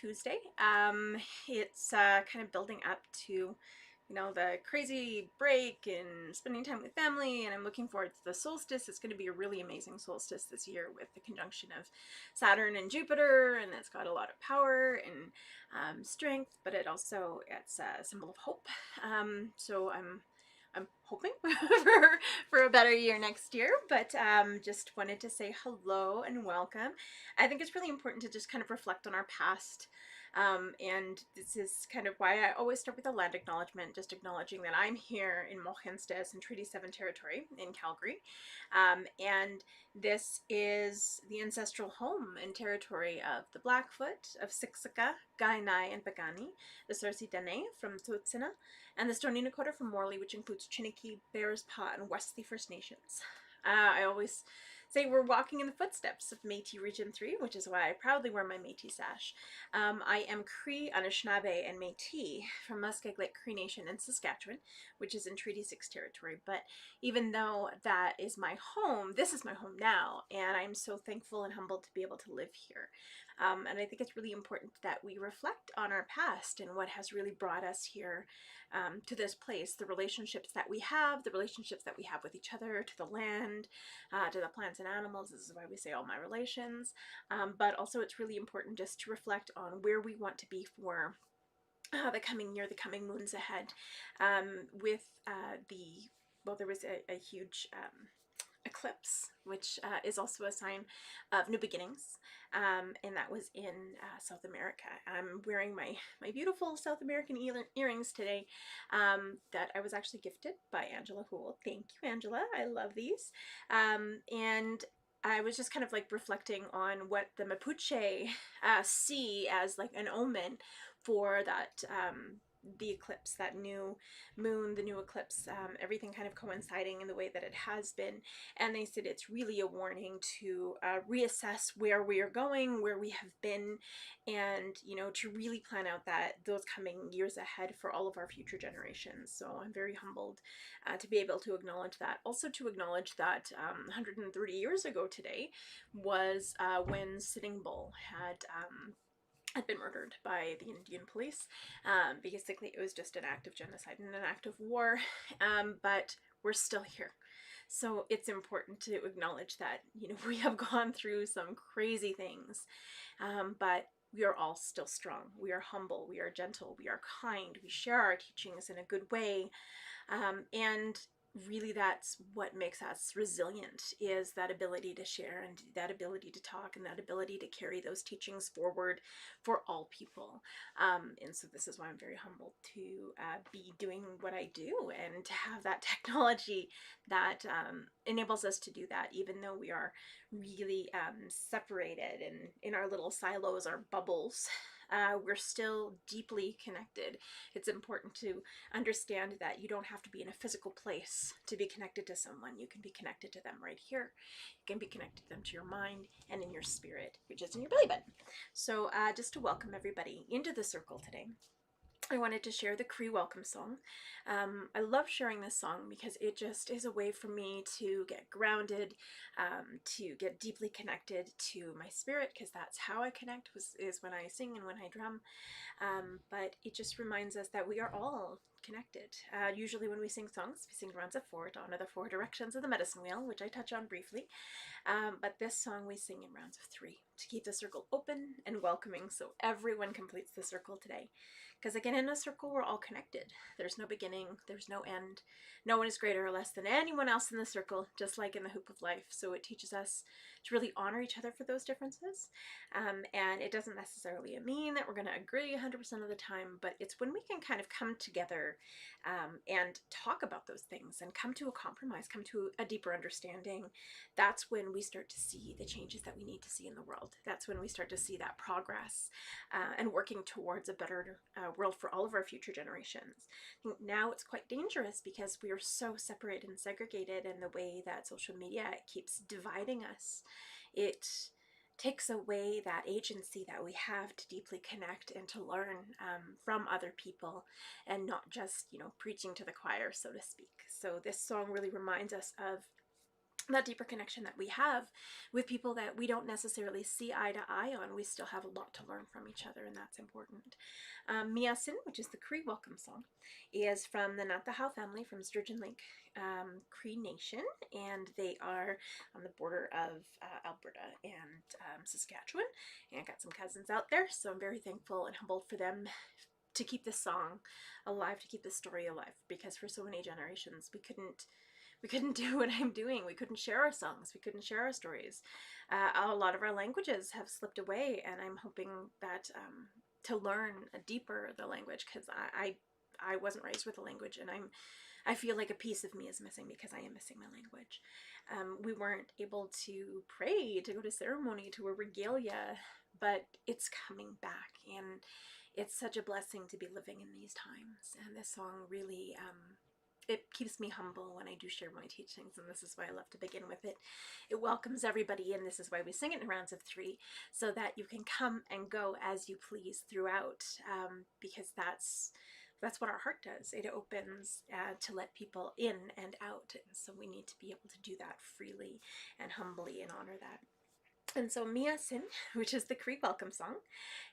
Tuesday. It's kind of building up to, the crazy break and spending time with family, and I'm looking forward to the solstice. It's going to be a really amazing solstice this year with the conjunction of Saturn and Jupiter, and it's got a lot of power and strength, but it's a symbol of hope. So I'm hoping for a better year next year, but just wanted to say hello and welcome. I think it's really important to just kind of reflect on our past. And this is kind of why I always start with a land acknowledgement, just acknowledging that I'm here in Mohenstes in Treaty 7 territory in Calgary. And this is the ancestral home and territory of the Blackfoot, of Siksika, Kainai, and Pagani, the Sarsi Dene from Tsuut'ina, and the Stoney Nakoda from Morley, which includes Chiniki, Bearspaw, and Wesley First Nations. I always say we're walking in the footsteps of Métis Region 3, which is why I proudly wear my Métis sash. I am Cree, Anishinaabe, and Métis from Muskeg Cree Nation in Saskatchewan, which is in Treaty 6 territory. But even though that is my home, this is my home now, and I'm so thankful and humbled to be able to live here. And I think it's really important that we reflect on our past and what has really brought us here to this place, the relationships that we have, with each other, to the land, to the plants and animals. This is why we say all my relations. But also it's really important just to reflect on where we want to be for the coming year, the coming moons ahead. There was a huge eclipse, which is also a sign of new beginnings, and that was in South America. I'm wearing my beautiful South American earrings today that I was actually gifted by Angela Houle. Thank you, Angela. I love these. And I was just kind of like reflecting on what the Mapuche see as like an omen for that the eclipse, that new moon, the new eclipse, everything kind of coinciding in the way that it has been. And they said it's really a warning to reassess where we are going, where we have been, and to really plan out those coming years ahead for all of our future generations. So I'm very humbled to be able to acknowledge that. Also to acknowledge that 130 years ago today was when Sitting Bull had been murdered by the Indian police. Basically, it was just an act of genocide and an act of war, but we're still here. So it's important to acknowledge that, we have gone through some crazy things, but we are all still strong. We are humble, we are gentle, we are kind, we share our teachings in a good way, and really that's what makes us resilient, is that ability to share and that ability to talk and that ability to carry those teachings forward for all people. And so this is why I'm very humbled to be doing what I do and to have that technology that enables us to do that, even though we are really separated and in our little silos, our bubbles. We're still deeply connected. It's important to understand that you don't have to be in a physical place to be connected to someone. You can be connected to them right here. You can be connected to them to your mind and in your spirit, which is in your belly button. So just to welcome everybody into the circle today, I wanted to share the Cree Welcome Song. I love sharing this song because it just is a way for me to get grounded, to get deeply connected to my spirit, because that's how I connect, is when I sing and when I drum. But it just reminds us that we are all connected. Usually when we sing songs, we sing rounds of 4 to honor the 4 directions of the medicine wheel, which I touch on briefly. But this song we sing in rounds of 3 to keep the circle open and welcoming so everyone completes the circle today. Because again, in a circle, we're all connected. There's no beginning, there's no end. No one is greater or less than anyone else in the circle, just like in the hoop of life. So it teaches us to really honor each other for those differences. And it doesn't necessarily mean that we're going to agree 100% of the time, but it's when we can kind of come together and talk about those things and come to a compromise, come to a deeper understanding. That's when we start to see the changes that we need to see in the world. That's when we start to see that progress and working towards a better world for all of our future generations. I think now it's quite dangerous because we are so separated and segregated, and the way that social media keeps dividing us, it takes away that agency that we have to deeply connect and to learn from other people, and not just preaching to the choir, so to speak. So this song really reminds us of that deeper connection that we have with people that we don't necessarily see eye to eye on. We still have a lot to learn from each other, and that's important. Miasin, which is the Cree welcome song, is from the Natahau family from Sturgeon Lake Cree Nation, and they are on the border of Alberta and Saskatchewan, and I got some cousins out there, so I'm very thankful and humbled for them to keep this song alive, to keep this story alive, because for so many generations we couldn't do what I'm doing. We couldn't share our songs. We couldn't share our stories. A lot of our languages have slipped away, and I'm hoping that to learn deeper the language, because I wasn't raised with a language, and I feel like a piece of me is missing because I am missing my language. We weren't able to pray, to go to ceremony, to a regalia, but it's coming back, and it's such a blessing to be living in these times. And this song really it keeps me humble when I do share my teachings, and this is why I love to begin with it. It welcomes everybody, and this is why we sing it in rounds of 3, so that you can come and go as you please throughout, because that's what our heart does. It opens to let people in and out, and so we need to be able to do that freely and humbly and honor that. And so Mia Sin, which is the Cree welcome song,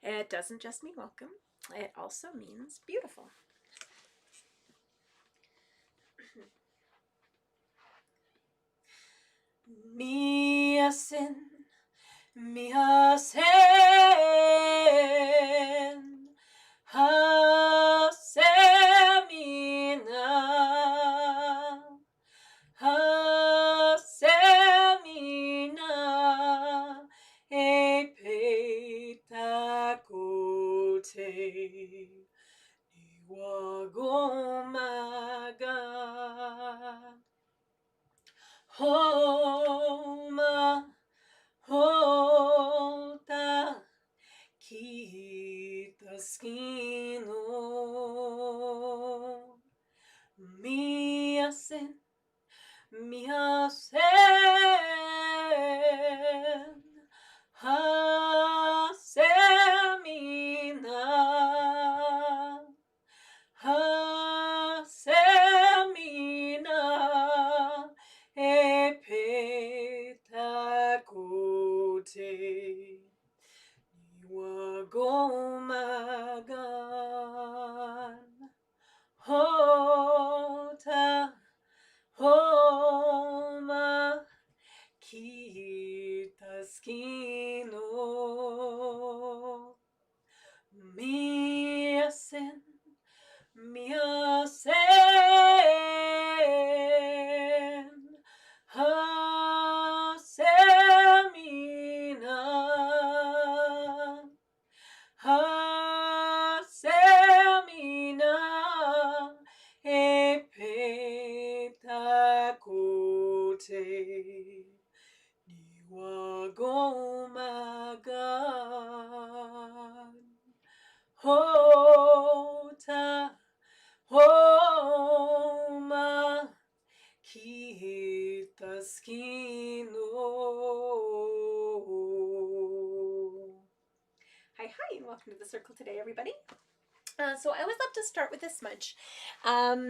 it doesn't just mean welcome, it also means beautiful. Mia Sin, Mia Sin, Hasemina, Hasemina, Epetakote, Niwagomaga, Homa, Hota, Kitaskino, Miasen, Miasen, Hasemina, Hasemina, Epetakote, Niwagomagan, Hota, Homa, Kitaskino, Miasen, Miasen, Hasemina, Hasemina, Epetakote, Niwagomagan, Hota, Homa, Kitaskino. Hi, and welcome to the circle today, everybody. So I always love to start with a smudge,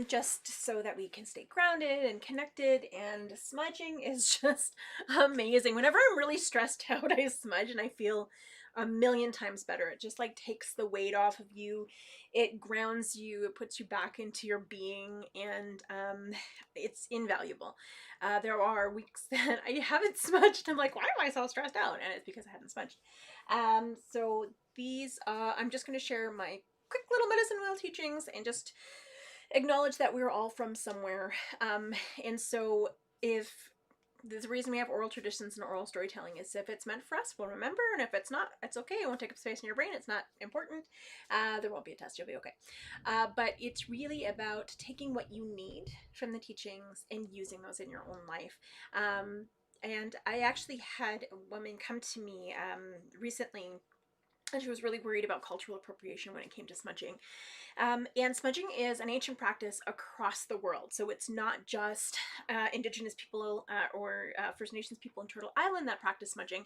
just so that we can stay grounded and connected, and smudging is just amazing. Whenever I'm really stressed out, I smudge and I feel a million times better. It just like takes the weight off of you, it grounds you, it puts you back into your being, and it's invaluable. There are weeks that I haven't smudged. I'm like, why am I so stressed out? And it's because I haven't smudged. So these, I'm just going to share my quick little medicine wheel teachings and just acknowledge that we're all from somewhere. And so if the reason we have oral traditions and oral storytelling is if it's meant for us, we'll remember, and if it's not, it's okay. It won't take up space in your brain. It's not important. There won't be a test. You'll be okay. But it's really about taking what you need from the teachings and using those in your own life. And I actually had a woman come to me recently, and she was really worried about cultural appropriation when it came to smudging. And smudging is an ancient practice across the world. So it's not just Indigenous people or First Nations people in Turtle Island that practice smudging.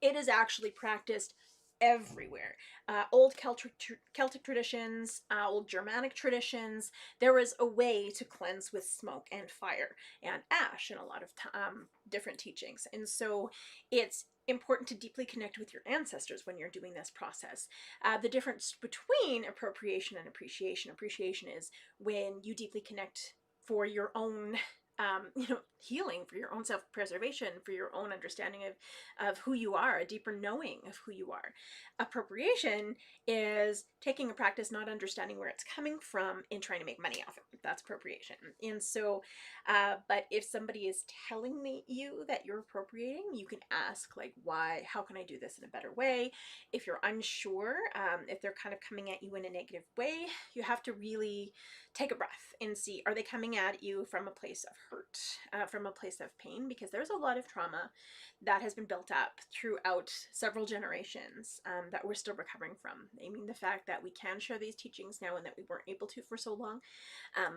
It is actually practiced everywhere. Old Celtic traditions, old Germanic traditions. There was a way to cleanse with smoke and fire and ash in a lot of different teachings. And so it's important to deeply connect with your ancestors when you're doing this process. The difference between appropriation and appreciation. Appreciation is when you deeply connect for your own healing, for your own self-preservation, for your own understanding of who you are, a deeper knowing of who you are. Appropriation is taking a practice, not understanding where it's coming from, and trying to make money off it. That's appropriation. And so, but if somebody is telling you that you're appropriating, you can ask, like, why? How can I do this in a better way? If you're unsure, if they're kind of coming at you in a negative way, you have to really take a breath and see, are they coming at you from a place of hurt, from a place of pain? Because there's a lot of trauma that has been built up throughout several generations that we're still recovering from. I mean, the fact that we can share these teachings now and that we weren't able to for so long,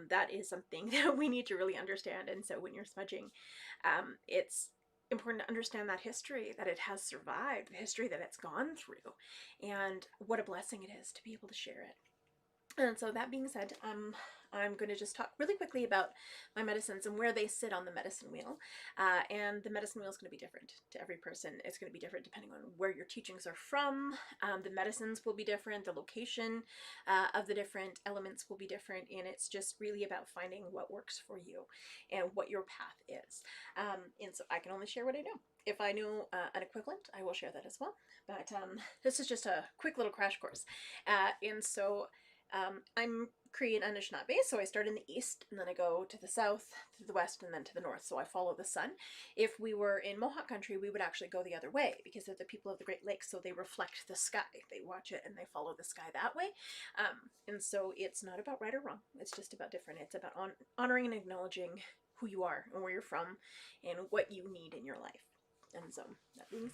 that is something that we need to really understand. And so when you're smudging, it's important to understand that history, that it has survived, the history that it's gone through, and what a blessing it is to be able to share it. And so that being said, I'm going to just talk really quickly about my medicines and where they sit on the medicine wheel. And the medicine wheel is going to be different to every person. It's going to be different depending on where your teachings are from. The medicines will be different. The location of the different elements will be different. And it's just really about finding what works for you and what your path is. And so I can only share what I know. If I know an equivalent, I will share that as well. But this is just a quick little crash course. And so I'm Korean Anishinaabe, so I start in the east, and then I go to the south, to the west, and then to the north, so I follow the sun. If we were in Mohawk country, we would actually go the other way, because they're the people of the Great Lakes, so they reflect the sky. They watch it, and they follow the sky that way. And so it's not about right or wrong, it's just about different. It's about honoring and acknowledging who you are, and where you're from, and what you need in your life. And so, that means,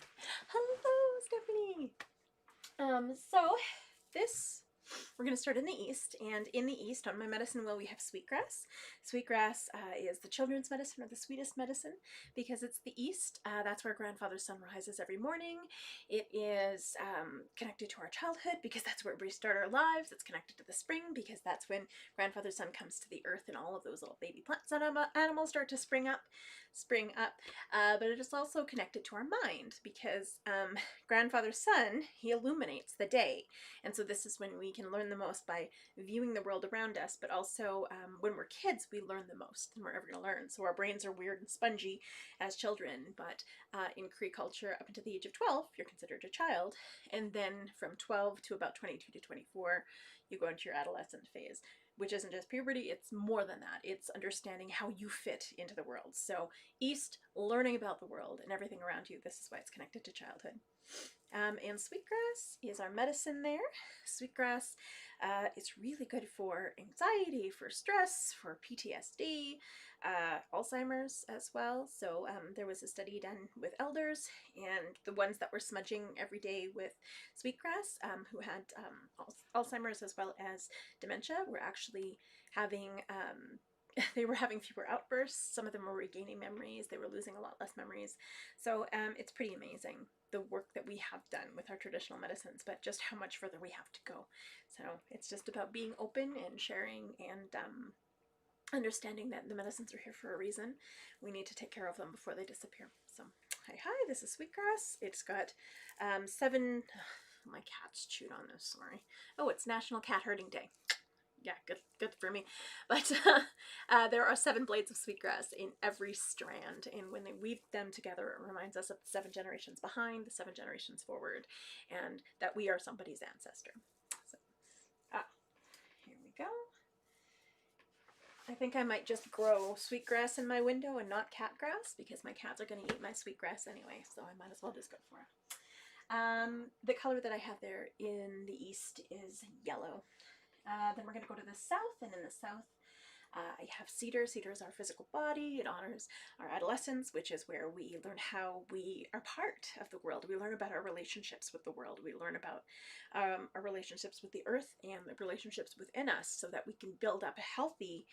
hello, Stephanie! So, this... We're going to start in the east, and in the east on my medicine wheel we have sweetgrass. Sweetgrass is the children's medicine, or the sweetest medicine, because it's the east. That's where grandfather's sun rises every morning. It is connected to our childhood, because that's where we start our lives. It's connected to the spring, because that's when grandfather's sun comes to the earth and all of those little baby plants and animals start to spring up. But it is also connected to our mind, because grandfather's sun, he illuminates the day. And so this is when we can learn the most, by viewing the world around us, but also when we're kids, we learn the most, and we're ever going to learn. So our brains are weird and spongy as children, but in Cree culture, up until the age of 12, you're considered a child. And then from 12 to about 22 to 24, you go into your adolescent phase, which isn't just puberty, it's more than that. It's understanding how you fit into the world. So east, learning about the world and everything around you. This is why it's connected to childhood. And sweetgrass is our medicine there. Sweetgrass is really good for anxiety, for stress, for PTSD, Alzheimer's as well. So there was a study done with elders, and the ones that were smudging every day with sweetgrass, who had Alzheimer's as well as dementia, were actually having they were having fewer outbursts. Some of them were regaining memories. They were losing a lot less memories. So it's pretty amazing, the work that we have done with our traditional medicines, but just how much further we have to go. So it's just about being open and sharing, and understanding that the medicines are here for a reason. We need to take care of them before they disappear. So hi, this is sweetgrass. It's got 7... Oh, my cat's chewed on this, sorry. Oh, it's National Cat Herding Day. Yeah, good for me. But there are 7 blades of sweetgrass in every strand, and when they weave them together, it reminds us of the 7 generations behind, the 7 generations forward, and that we are somebody's ancestor. So, here we go. I think I might just grow sweetgrass in my window and not cat grass, because my cats are going to eat my sweetgrass anyway, so I might as well just go for it. The color that I have there in the east is yellow. Then we're going to go to the south, and in the south I have cedar. Cedar is our physical body. It honors our adolescence, which is where we learn how we are part of the world. We learn about our relationships with the world. We learn about our relationships with the earth and the relationships within us, so that we can build up a healthy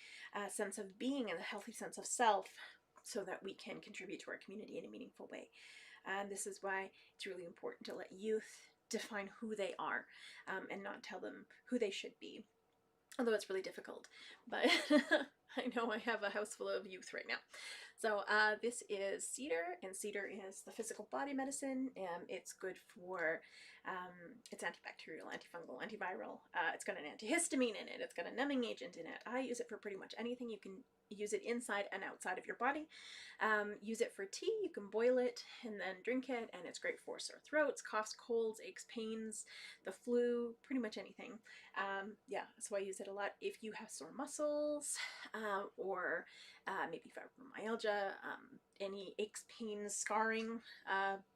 sense of being and a healthy sense of self, so that we can contribute to our community in a meaningful way. And this is why it's really important to let youth define who they are, and not tell them who they should be. Although it's really difficult, but I know I have a house full of youth right now. So this is cedar, and cedar is the physical body medicine. It's good for, it's antibacterial, antifungal, antiviral. It's got an antihistamine in it. It's got a numbing agent in it. I use it for pretty much anything. You can use it inside and outside of your body. Use it for tea. You can boil it and then drink it, and it's great for sore throats, coughs, colds, aches, pains, the flu, pretty much anything. Yeah, so I use it a lot if you have sore muscles, or maybe fibromyalgia, any aches, pains, scarring.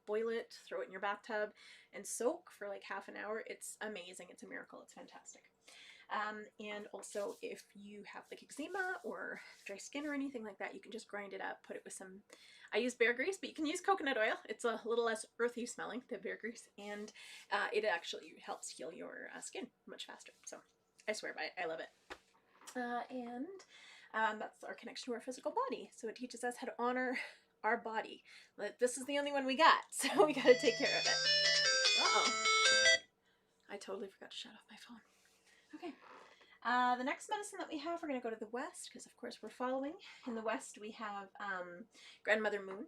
Boil it, throw it in your bathtub, and soak for like half an hour. It's amazing. It's a miracle. It's fantastic. And also if you have like eczema or dry skin or anything like that, you can just grind it up, put it with some, I use bear grease, but you can use coconut oil. It's a little less earthy smelling than bear grease, and it actually helps heal your skin much faster. So I swear by it. I love it. And that's our connection to our physical body. So it teaches us how to honor our body. This is the only one we got, so we got to take care of it. Uh-oh. I totally forgot to shut off my phone. Okay. The next medicine that we have, we're going to go to the west, because of course we're following. In the west we have grandmother moon.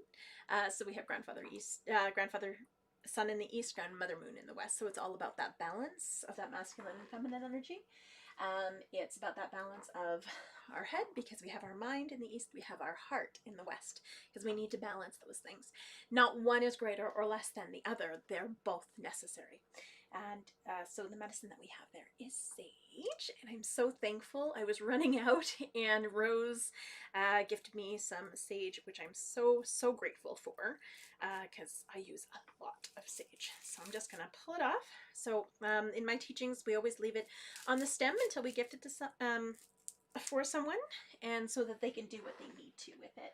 So we have grandfather sun in the east, grandmother moon in the west. So it's all about that balance of that masculine and feminine energy. It's about that balance of our head, because we have our mind in the east, we have our heart in the west, because we need to balance those things. Not one is greater or less than the other. They're both necessary. And so the medicine that we have there is sage, and I'm so thankful. I was running out, and Rose gifted me some sage, which I'm so grateful for, because I use a lot of sage. So I'm just going to pull it off. So in my teachings, we always leave it on the stem until we gift it to for someone, and so that they can do what they need to with it.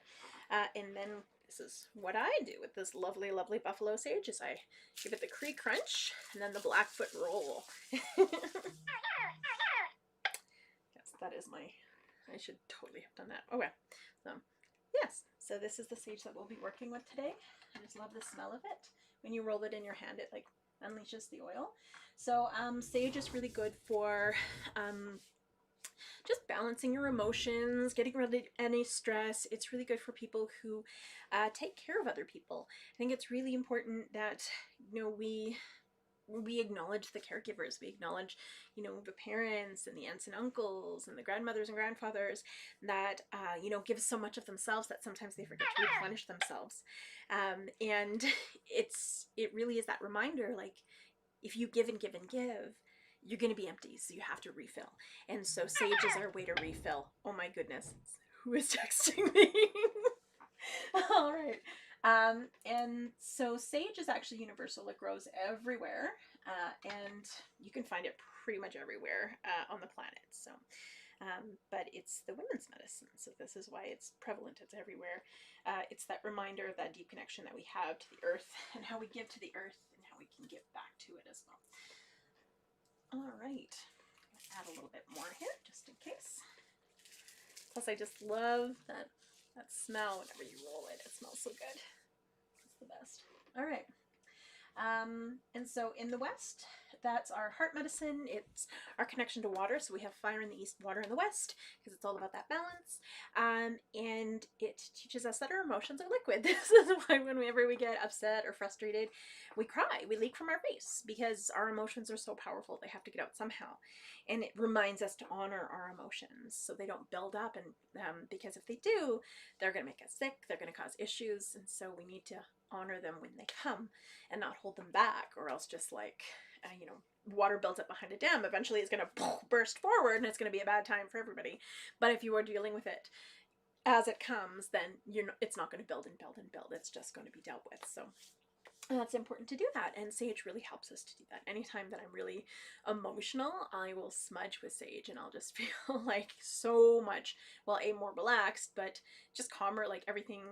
And then this is what I do with this lovely buffalo sage, is I give it the Cree crunch and then the Blackfoot roll. Yes, that is my, I should totally have done that. Okay, so yes, so this is the sage that we'll be working with today. I just love the smell of it. When you roll it in your hand, it like unleashes the oil. So sage is really good for just balancing your emotions, getting rid of any stress. It's really good for people who take care of other people. I think it's really important that, you know, we acknowledge the caregivers. We acknowledge, you know, the parents and the aunts and uncles and the grandmothers and grandfathers that, you know, give so much of themselves that sometimes they forget to replenish themselves. And it really is that reminder, like, if you give and give and give, you're going to be empty, so you have to refill. And so sage is our way to refill. Oh my goodness, who is texting me? All right. And so sage is actually universal. It grows everywhere, and you can find it pretty much everywhere on the planet. So, but it's the women's medicine, so this is why it's prevalent. It's everywhere. It's that reminder of that deep connection that we have to the earth, and how we give to the earth, and how we can give back to it as well. All right, add a little bit more here just in case. Plus, I just love that smell whenever you roll it. It smells so good. It's the best. All right. And so in the west, that's our heart medicine. It's our connection to water. So we have fire in the east, water in the west, because it's all about that balance. And it teaches us that our emotions are liquid. This is why whenever we get upset or frustrated, we cry, we leak from our face, because our emotions are so powerful. They have to get out somehow. And it reminds us to honor our emotions so they don't build up. And because if they do, they're going to make us sick. They're going to cause issues. And so we need to honor them when they come and not hold them back, or else just like, you know, water builds up behind a dam. Eventually it's going to burst forward, and it's going to be a bad time for everybody. But if you are dealing with it as it comes, then it's not going to build and build and build. It's just going to be dealt with. So that's important to do that, and sage really helps us to do that. Anytime that I'm really emotional, I will smudge with sage, and I'll just feel like so much, well, more relaxed, but just calmer. Like everything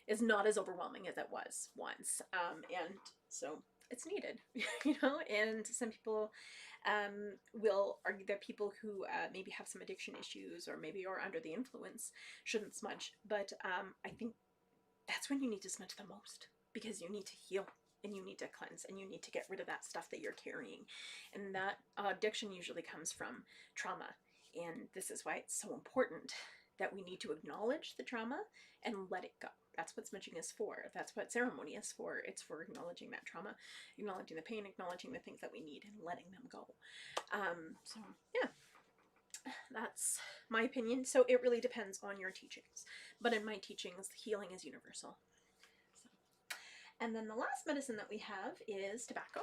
is not as overwhelming as it was once, and so it's needed, you know. And some people will argue that people who maybe have some addiction issues, or maybe are under the influence, shouldn't smudge, but I think that's when you need to smudge the most, because you need to heal. and you need to cleanse, and you need to get rid of that stuff that you're carrying. And that addiction usually comes from trauma. And this is why it's so important that we need to acknowledge the trauma and let it go. That's what smudging is for. That's what ceremony is for. It's for acknowledging that trauma, acknowledging the pain, acknowledging the things that we need, and letting them go. So yeah, that's my opinion. So it really depends on your teachings. But in my teachings, healing is universal. So. And then the last medicine that we have is tobacco.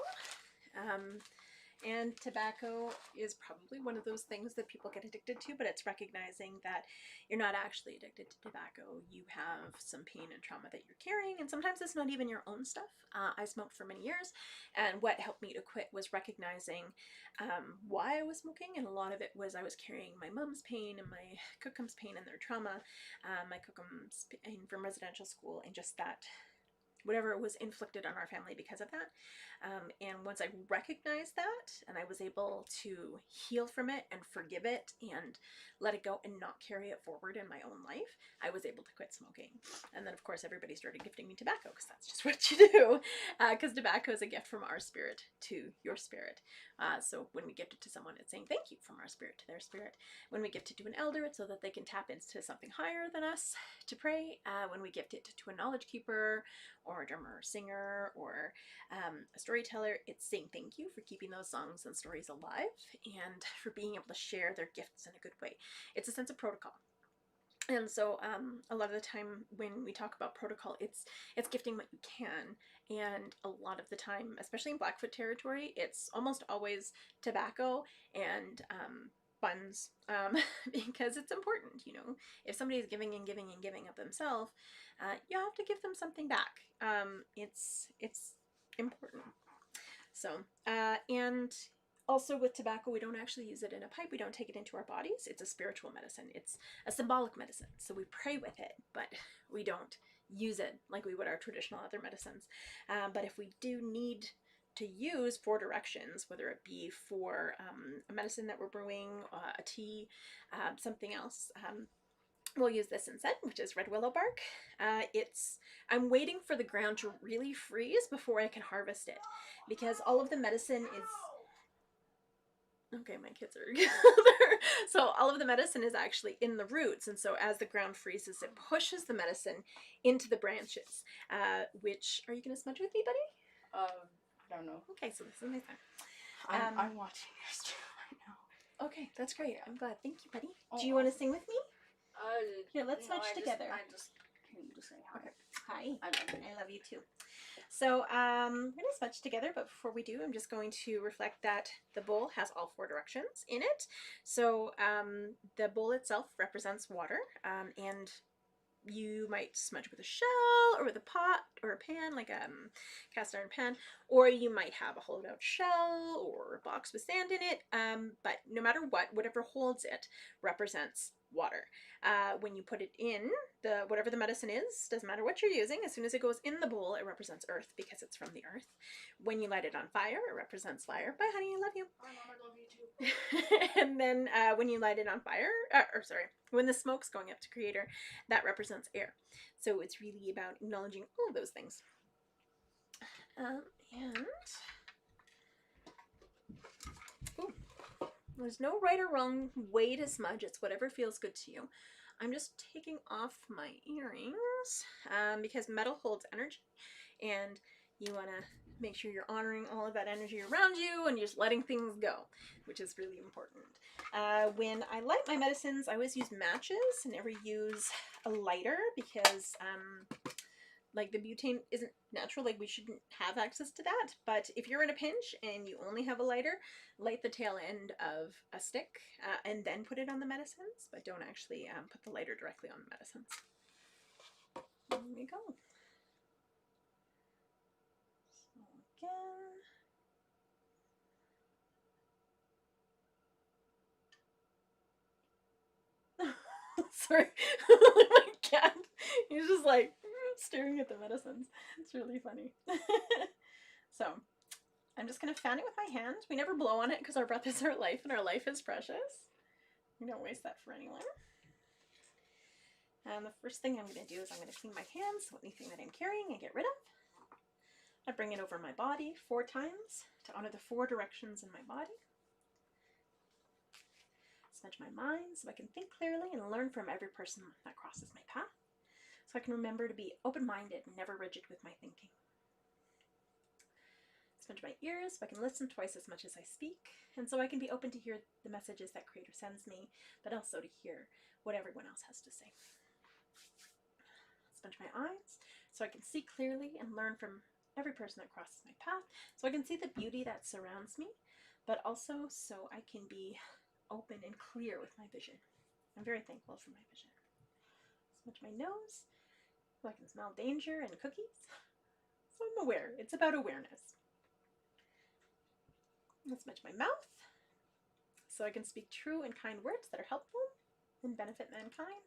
And tobacco is probably one of those things that people get addicted to, but it's recognizing that you're not actually addicted to tobacco. You have some pain and trauma that you're carrying, and sometimes it's not even your own stuff. I smoked for many years, and what helped me to quit was recognizing why I was smoking, and a lot of it was I was carrying my mom's pain and my cookum's pain and their trauma, my cookum's pain from residential school, and just that whatever was inflicted on our family because of that. And once I recognized that and I was able to heal from it and forgive it and let it go and not carry it forward in my own life, I was able to quit smoking. And then of course everybody started gifting me tobacco, because that's just what you do, because tobacco is a gift from our spirit to your spirit. So when we gift it to someone, it's saying thank you from our spirit to their spirit. When we gift it to an elder, it's so that they can tap into something higher than us to pray. When we gift it to a knowledge keeper or a drummer or singer or a storyteller, it's saying thank you for keeping those songs and stories alive and for being able to share their gifts in a good way. It's a sense of protocol. And so a lot of the time when we talk about protocol, it's gifting what you can. And a lot of the time, especially in Blackfoot territory, it's almost always tobacco and buns, because it's important. You know, if somebody's giving and giving and giving of themselves, you have to give them something back. It's important. So, and also with tobacco, we don't actually use it in a pipe. We don't take it into our bodies. It's a spiritual medicine. It's a symbolic medicine. So we pray with it, but we don't use it like we would our traditional other medicines. But if we do need to use 4 directions, whether it be for a medicine that we're brewing, a tea, something else, we'll use this instead, which is red willow bark. I'm waiting for the ground to really freeze before I can harvest it, because all of the medicine is... Okay, my kids are there. So all of the medicine is actually in the roots, and so as the ground freezes, it pushes the medicine into the branches, which... Are you going to smudge with me, buddy? I don't know. Okay, so this is my time. I'm watching yours too right now. Okay, that's great. I'm glad. Thank you, buddy. Oh, do you want to sing with me? Here, let's no, smudge together. I just came to say hi. Okay. Hi. I love you too. So we're going to smudge together, but before we do, I'm just going to reflect that the bowl has all 4 directions in it. So the bowl itself represents water, and you might smudge with a shell or with a pot or a pan, like a cast iron pan, or you might have a hollowed out shell or a box with sand in it, but no matter what, whatever holds it represents water. When you put it in, whatever the medicine is, doesn't matter what you're using, as soon as it goes in the bowl, it represents earth because it's from the earth. When you light it on fire, it represents fire. Bye, honey, I love you. Bye, Mom, I love you too. And then when you light it on fire, when the smoke's going up to Creator, that represents air. So it's really about acknowledging all of those things. And ooh, there's no right or wrong way to smudge. It's whatever feels good to you. I'm just taking off my earrings because metal holds energy, and you want to make sure you're honoring all of that energy around you and just letting things go, which is really important. When I light my medicines, I always use matches and never use a lighter, because like the butane isn't natural, like we shouldn't have access to that. But if you're in a pinch and you only have a lighter, light the tail end of a stick and then put it on the medicines, but don't actually put the lighter directly on the medicines. There we go. So again. Sorry, my cat, he's just like staring at the medicines. It's really funny. So I'm just gonna fan it with my hand. We never blow on it because our breath is our life and our life is precious. We don't waste that for anyone. And the first thing I'm gonna do is I'm gonna clean my hands, so anything that I'm carrying I get rid of. I bring it over my body 4 times to honor the 4 directions in my body. Smudge my mind so I can think clearly and learn from every person that crosses my path. So I can remember to be open-minded and never rigid with my thinking. Smudge my ears so I can listen twice as much as I speak, and so I can be open to hear the messages that Creator sends me, but also to hear what everyone else has to say. Smudge my eyes so I can see clearly and learn from every person that crosses my path, so I can see the beauty that surrounds me, but also so I can be open and clear with my vision. I'm very thankful for my vision. Smudge my nose so I can smell danger and cookies, so I'm aware. It's about awareness. Smudge my mouth so I can speak true and kind words that are helpful and benefit mankind.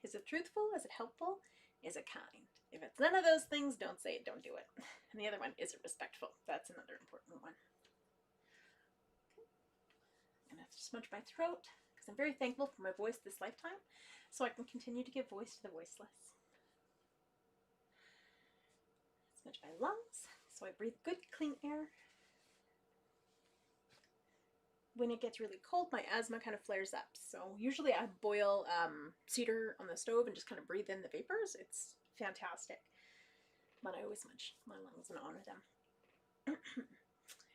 Is it truthful? Is it helpful? Is it kind? If it's none of those things, don't say it, don't do it. And the other one, is it respectful? That's another important one. Okay. I'm going to smudge my throat because I'm very thankful for my voice this lifetime, so I can continue to give voice to the voiceless. Smudge my lungs so I breathe good, clean air. When it gets really cold, my asthma kind of flares up. So usually I boil cedar on the stove and just kind of breathe in the vapors. It's fantastic. But I always smudge my lungs and honor them. I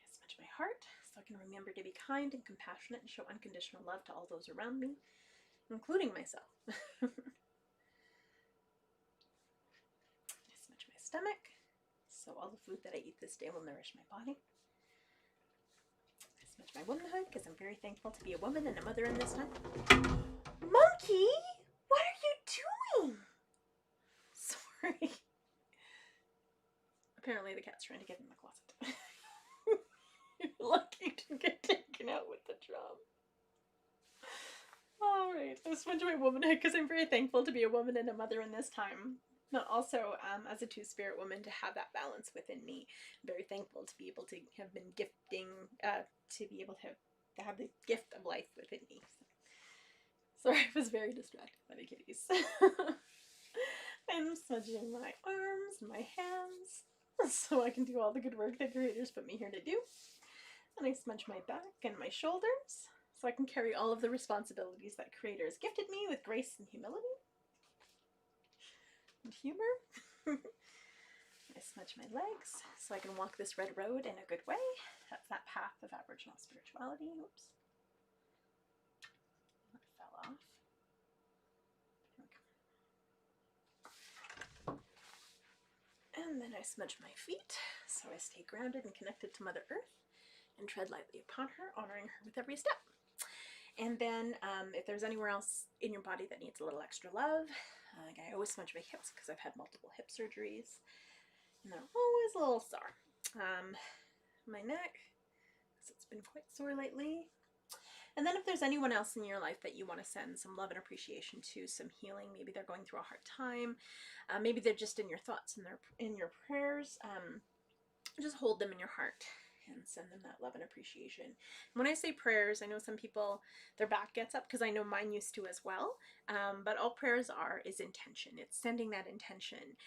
smudge my heart so I can remember to be kind and compassionate and show unconditional love to all those around me, including myself. I smudge my stomach so all the food that I eat this day will nourish my body. Smudge my womanhood because I'm very thankful to be a woman and a mother in this time. Monkey, what are you doing? Sorry. Apparently the cat's trying to get in the closet. You're lucky to get taken out with the drum. Alright, I smudge my womanhood because I'm very thankful to be a woman and a mother in this time. But also, as a two-spirit woman, to have that balance within me. I'm very thankful to be able to have been gifting, to be able to have the gift of life within me. Sorry, I was very distracted by the kitties. I'm smudging my arms, my hands, so I can do all the good work that Creator's put me here to do. And I smudge my back and my shoulders, so I can carry all of the responsibilities that Creator has gifted me with grace and humility. And humor. I smudge my legs so I can walk this red road in a good way. That's that path of Aboriginal spirituality. Oops. That fell off. And then I smudge my feet so I stay grounded and connected to Mother Earth and tread lightly upon her, honoring her with every step. And then if there's anywhere else in your body that needs a little extra love, like I always smudge my hips because I've had multiple hip surgeries and they're always a little sore. My neck, because it's been quite sore lately. And then if there's anyone else in your life that you want to send some love and appreciation to, some healing, maybe they're going through a hard time, maybe they're just in your thoughts and they're in your prayers, just hold them in your heart and send them that love and appreciation. When I say prayers, I know some people, their back gets up because I know mine used to as well, but all prayers is intention. It's sending that intention.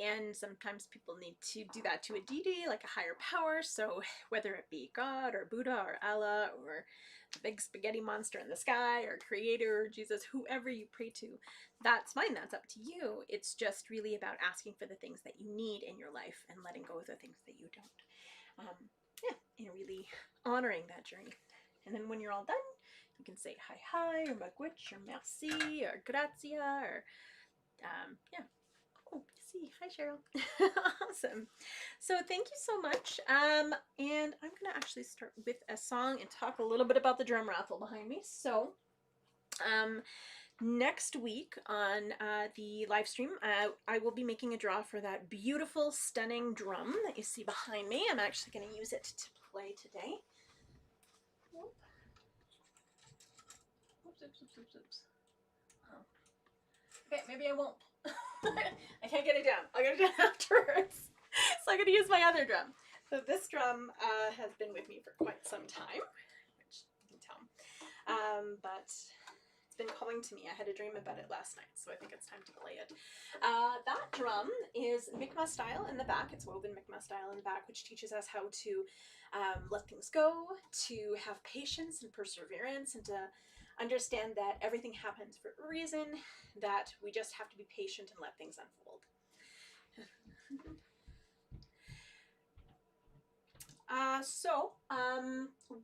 And sometimes people need to do that to a deity, like a higher power, so whether it be God or Buddha or Allah or the big spaghetti monster in the sky or Creator or Jesus, whoever you pray to, that's fine, that's up to you. It's just really about asking for the things that you need in your life and letting go of the things that you don't. And really honoring that journey. And then when you're all done, you can say hi or magwitch or merci or grazia or Oh, see, hi Cheryl. Awesome. So thank you so much. And I'm gonna actually start with a song and talk a little bit about the drum raffle behind me. So next week on the live stream, I will be making a draw for that beautiful, stunning drum that you see behind me. I'm actually going to use it to play today. Oops. Oh. Okay, maybe I won't. I can't get it down. I'll get it down afterwards. So I'm going to use my other drum. So this drum has been with me for quite some time, which you can tell. But it's been calling to me. I had a dream about it last night, so I think it's time to play it. That drum is Mi'kmaq style in the back. It's woven Mi'kmaq style in the back, which teaches us how to let things go, to have patience and perseverance, and to understand that everything happens for a reason, that we just have to be patient and let things unfold.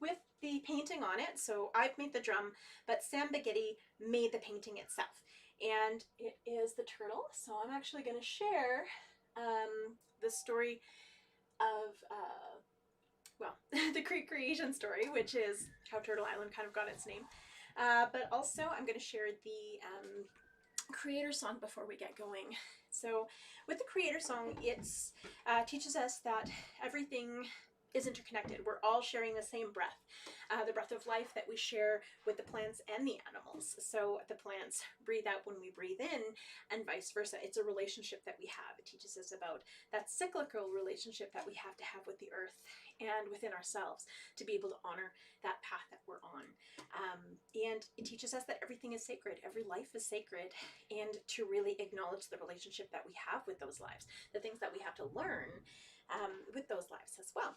With the painting on it, so I've made the drum, but Sam Bagetti made the painting itself. And it is the turtle, so I'm actually going to share the story of, the creation story, which is how Turtle Island kind of got its name. But also I'm going to share the creator song before we get going. So with the creator song, it teaches us that everything is interconnected. We're all sharing the same breath, the breath of life that we share with the plants and the animals. So the plants breathe out when we breathe in, and vice versa. It's a relationship that we have. It teaches us about that cyclical relationship that we have to have with the earth and within ourselves to be able to honor that path that we're on. And it teaches us that everything is sacred. Every life is sacred, and to really acknowledge the relationship that we have with those lives, the things that we have to learn with those lives as well.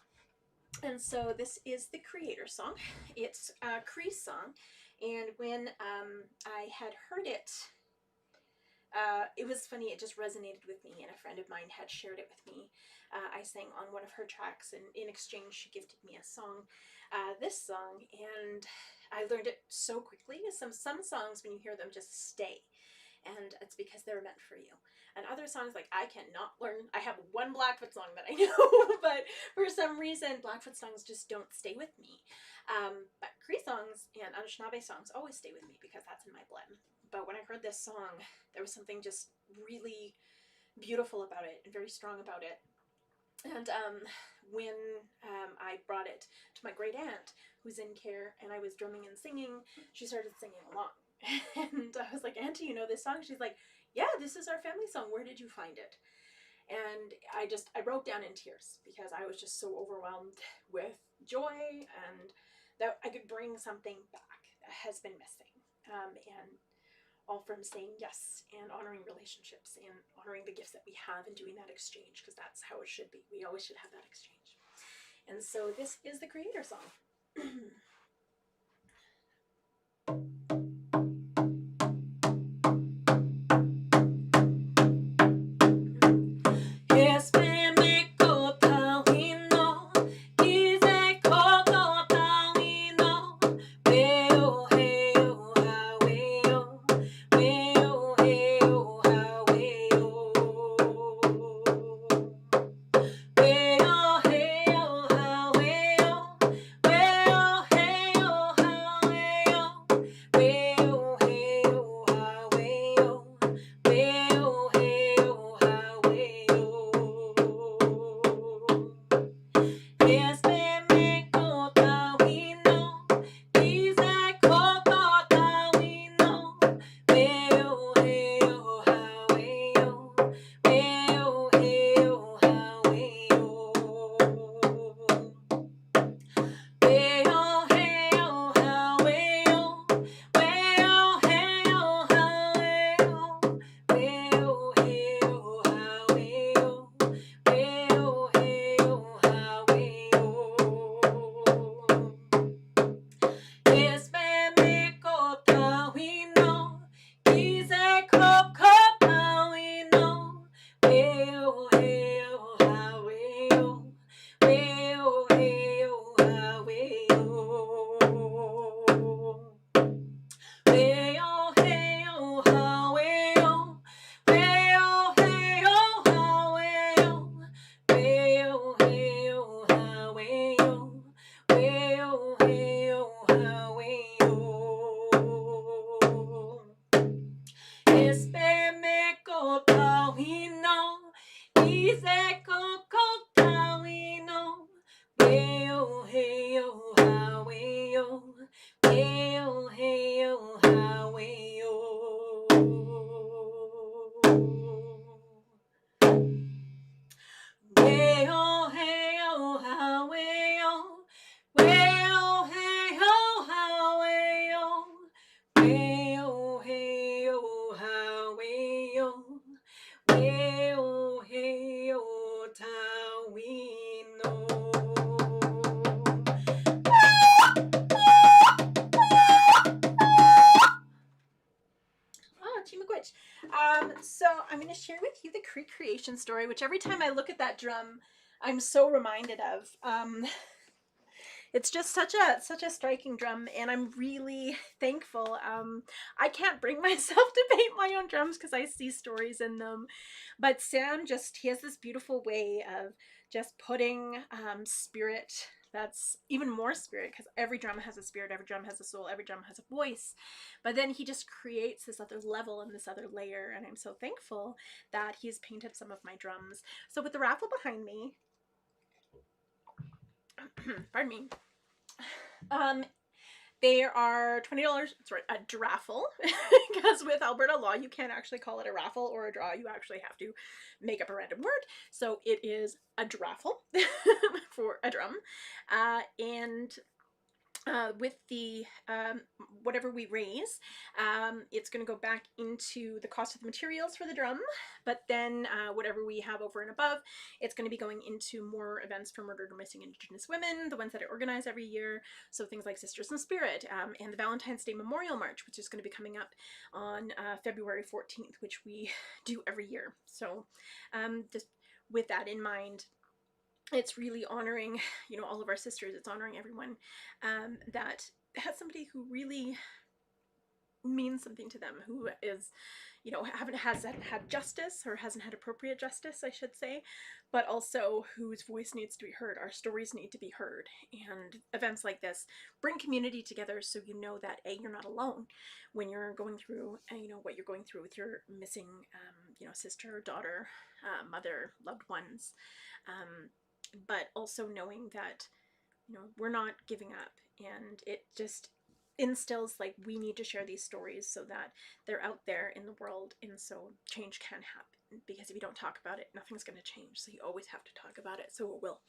And so this is the creator song. It's a Cree song, and when I had heard it, it was funny, it just resonated with me, and a friend of mine had shared it with me. I sang on one of her tracks, and in exchange she gifted me a song, this song, and I learned it so quickly. Some songs, when you hear them, just stay, and it's because they're meant for you. And other songs, like, I cannot learn. I have one Blackfoot song that I know, but for some reason Blackfoot songs just don't stay with me. But Cree songs and Anishinaabe songs always stay with me because that's in my blood. But when I heard this song, there was something just really beautiful about it and very strong about it. And when I brought it to my great aunt, who's in care, and I was drumming and singing, she started singing along. And I was like, Auntie, you know this song? She's like, yeah, this is our family song. Where did you find it? And I broke down in tears because I was just so overwhelmed with joy and that I could bring something back that has been missing. And all from saying yes and honoring relationships and honoring the gifts that we have and doing that exchange, because that's how it should be. We always should have that exchange. And so this is the creator song. I'm going to share with you the Cree creation story, which every time I look at that drum, I'm so reminded of. It's just such a striking drum, and I'm really thankful. I can't bring myself to paint my own drums because I see stories in them, but Sam he has this beautiful way of just putting spirit. That's even more spirit because every drum has a spirit, every drum has a soul, every drum has a voice. But then he just creates this other level and this other layer, and I'm so thankful that he's painted some of my drums. So with the raffle behind me, pardon me, um, they are $20. Sorry, a draffle, because with Alberta law, you can't actually call it a raffle or a draw. You actually have to make up a random word. So it is a draffle for a drum, and with the whatever we raise, it's going to go back into the cost of the materials for the drum, but then whatever we have over and above, it's going to be going into more events for murdered or missing Indigenous women, the ones that I organize every year, so things like Sisters in Spirit, and the Valentine's Day Memorial March, which is going to be coming up on February 14th, which we do every year. So just with that in mind, it's really honoring, all of our sisters. It's honoring everyone that has somebody who really means something to them, who is, hasn't had justice, or hasn't had appropriate justice, I should say, but also whose voice needs to be heard. Our stories need to be heard, and events like this bring community together, so you know that you're not alone when you're going through, what you're going through with your missing, sister, daughter, mother, loved ones. But also knowing that we're not giving up, and it just instills like we need to share these stories so that they're out there in the world, and so change can happen, because if you don't talk about it, nothing's going to change. So you always have to talk about it, so it will.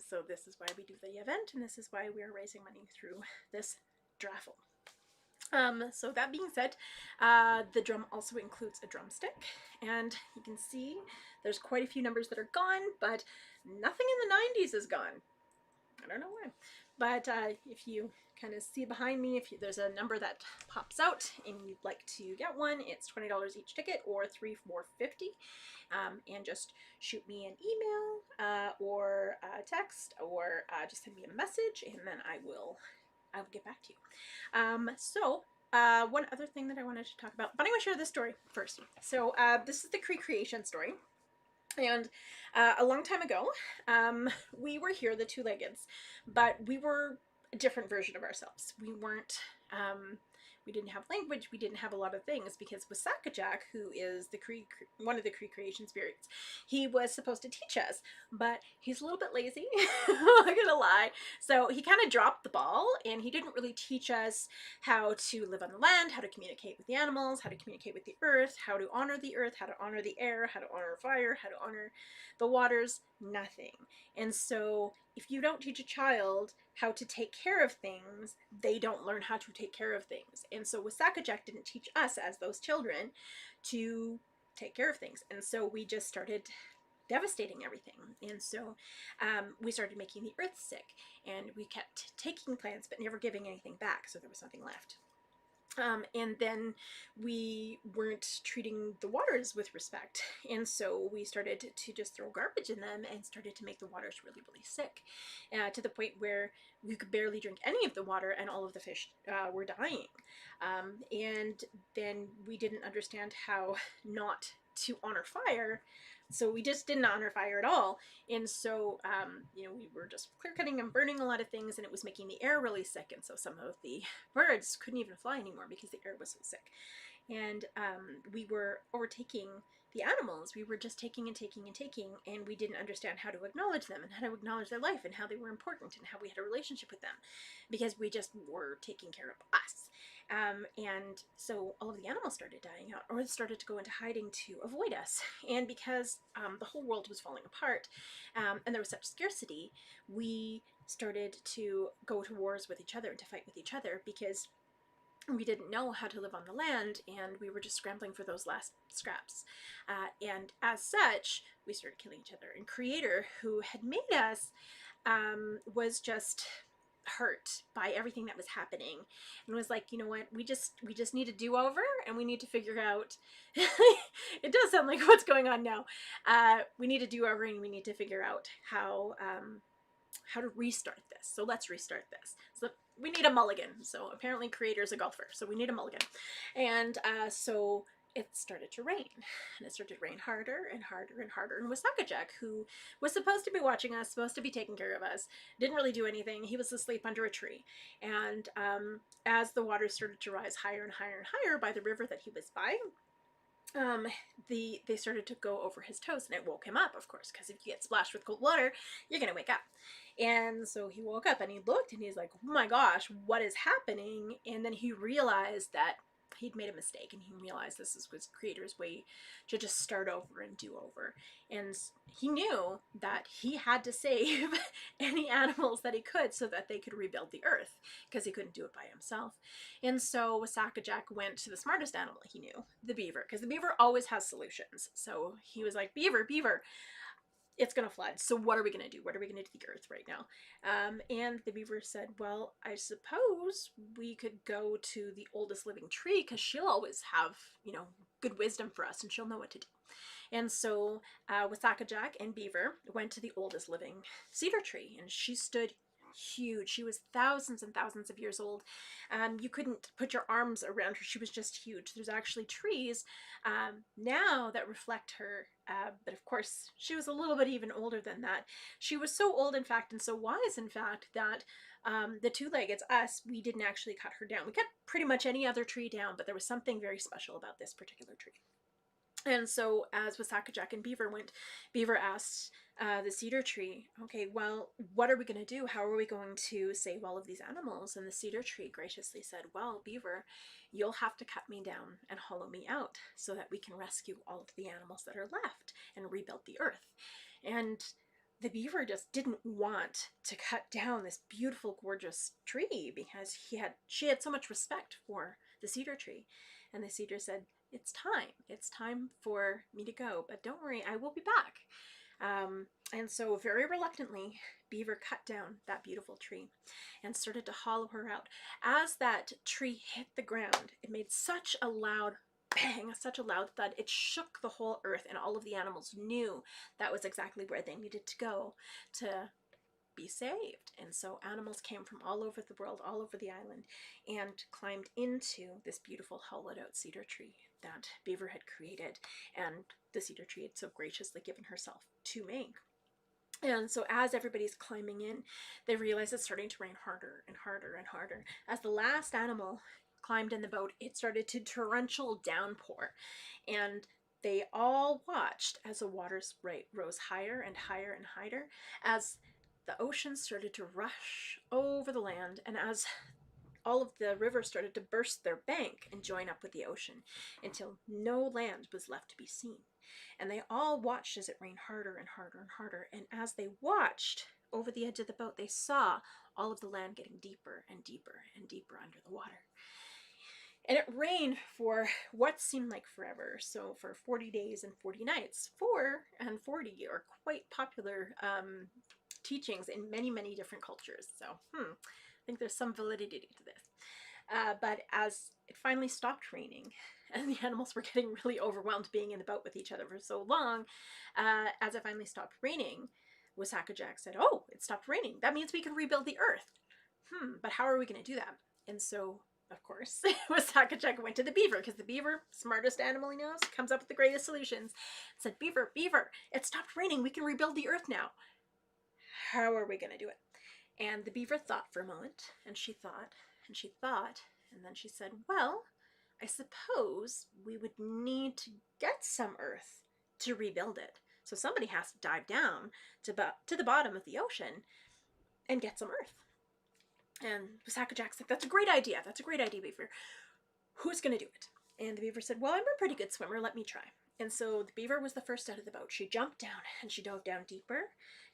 So this is why we do the event, and this is why we are raising money through this draffle. So that being said, the drum also includes a drumstick, and you can see there's quite a few numbers that are gone, but nothing in the 90s is gone. I don't know why, but if you kind of see behind me, there's a number that pops out and you'd like to get one, it's $20 each ticket, or $3 for $50. And just shoot me an email or a text, or just send me a message, and then I will get back to you. One other thing that I wanted to talk about, but I'm going to share this story first. So this is the Cree creation story. And a long time ago, we were here, the two-leggeds, but we were a different version of ourselves. We weren't, we didn't have language, we didn't have a lot of things, because Wasakajak, who is one of the Cree creation spirits, he was supposed to teach us, but he's a little bit lazy, I'm not gonna lie. So he kind of dropped the ball, and he didn't really teach us how to live on the land, how to communicate with the animals, how to communicate with the earth, how to honor the earth, how to honor the air, how to honor fire, how to honor the waters, nothing. And so if you don't teach a child how to take care of things, they don't learn how to take care of things. And so Wasakajak didn't teach us, as those children, to take care of things. And so we just started devastating everything. And so we started making the earth sick, and we kept taking plants but never giving anything back, so there was nothing left. And then we weren't treating the waters with respect, and so we started to just throw garbage in them, and started to make the waters really, really sick, to the point where we could barely drink any of the water, and all of the fish were dying. And then we didn't understand how not to honor fire, so we just didn't honor fire at all. And so we were just clear cutting and burning a lot of things, and it was making the air really sick, and so some of the birds couldn't even fly anymore because the air was so sick. And we were overtaking the animals. We were just taking and taking and taking, and we didn't understand how to acknowledge them, and how to acknowledge their life, and how they were important, and how we had a relationship with them, because we just were taking care of us. And so all of the animals started dying out, or started to go into hiding to avoid us. And because the whole world was falling apart, and there was such scarcity, we started to go to wars with each other, and to fight with each other, because we didn't know how to live on the land, and we were just scrambling for those last scraps. And as such, we started killing each other. And Creator, who had made us, was just hurt by everything that was happening, and was like, you know what, we just need a do-over, and we need to figure out it does sound like what's going on now. We need a do-over, and we need to figure out how to restart this. So let's restart this. So we need a mulligan. So apparently creator's a golfer, so we need a mulligan. And so it started to rain, and it started to rain harder and harder and harder. And Wasakajak, who was supposed to be watching us, supposed to be taking care of us, didn't really do anything. He was asleep under a tree. And as the water started to rise higher and higher and higher by the river that he was by, they started to go over his toes, and it woke him up, of course, because if you get splashed with cold water, you're gonna wake up. And so he woke up and he looked and he's like, oh my gosh, what is happening? And then he realized that he'd made a mistake, and he realized this was creator's way to just start over and do over. And he knew that he had to save any animals that he could so that they could rebuild the earth, because he couldn't do it by himself. And so Wasakajak went to the smartest animal he knew, the beaver, because the beaver always has solutions. So he was like, beaver, beaver, it's going to flood. So what are we going to do? What are we going to do to the earth right now? And the beaver said, well, I suppose we could go to the oldest living tree, because she'll always have, good wisdom for us, and she'll know what to do. And so Wasakajak and Beaver went to the oldest living cedar tree, and she stood huge. She was thousands and thousands of years old. You couldn't put your arms around her. She was just huge. There's actually trees now that reflect her, but of course she was a little bit even older than that. She was so old, in fact, and so wise, in fact, that the two-leggeds, us, we didn't actually cut her down. We cut pretty much any other tree down, but there was something very special about this particular tree. And so as Wasakajak and Beaver went, Beaver asked the cedar tree, okay, well, what are we going to do? How are we going to save all of these animals? And the cedar tree graciously said, well, Beaver, you'll have to cut me down and hollow me out so that we can rescue all of the animals that are left and rebuild the earth. And the beaver just didn't want to cut down this beautiful, gorgeous tree, because she had so much respect for the cedar tree. And the cedar said, it's time. It's time for me to go, but don't worry, I will be back. And so very reluctantly, Beaver cut down that beautiful tree and started to hollow her out. As that tree hit the ground, it made such a loud bang, such a loud thud, it shook the whole earth, and all of the animals knew that was exactly where they needed to go to be saved. And so animals came from all over the world, all over the island, and climbed into this beautiful hollowed out cedar tree that Beaver had created, and the cedar tree had so graciously given herself to make. And so as everybody's climbing in, they realize it's starting to rain harder and harder and harder. As the last animal climbed in the boat, it started to torrential downpour, and they all watched as the waters rose higher and higher and higher, as the ocean started to rush over the land, and as all of the rivers started to burst their bank and join up with the ocean, until no land was left to be seen. And they all watched as it rained harder and harder and harder. And as they watched over the edge of the boat, they saw all of the land getting deeper and deeper and deeper under the water. And it rained for what seemed like forever. So for 40 days and 40 nights. 4 and 40 are quite popular teachings in many, many different cultures. So I think there's some validity to this. But as it finally stopped raining, and the animals were getting really overwhelmed being in the boat with each other for so long, as it finally stopped raining, Wasakajak said, oh, it stopped raining. That means we can rebuild the earth. But how are we going to do that? And so, of course, Wasakajak went to the beaver, because the beaver, smartest animal he knows, comes up with the greatest solutions. Said, beaver, beaver, it stopped raining. We can rebuild the earth now. How are we going to do it? And the beaver thought for a moment, and she thought, and she thought, and then she said, well, I suppose we would need to get some earth to rebuild it. So somebody has to dive down to the bottom of the ocean and get some earth. And Wasakajak said, that's a great idea. That's a great idea, beaver. Who's going to do it? And the beaver said, well, I'm a pretty good swimmer. Let me try. And so the beaver was the first out of the boat. She jumped down, and she dove down deeper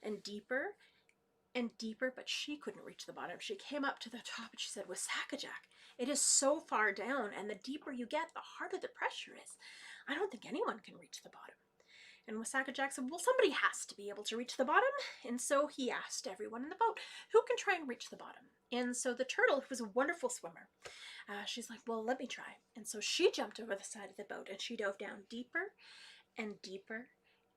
and deeper and deeper, but she couldn't reach the bottom. She came up to the top, and she said, Wasakajak, it is so far down, and the deeper you get, the harder the pressure is. I don't think anyone can reach the bottom. And Wasaka said, well, somebody has to be able to reach the bottom. And so he asked everyone in the boat, who can try and reach the bottom? And so the turtle, who was a wonderful swimmer, she's like, well, let me try. And so she jumped over the side of the boat and she dove down deeper and deeper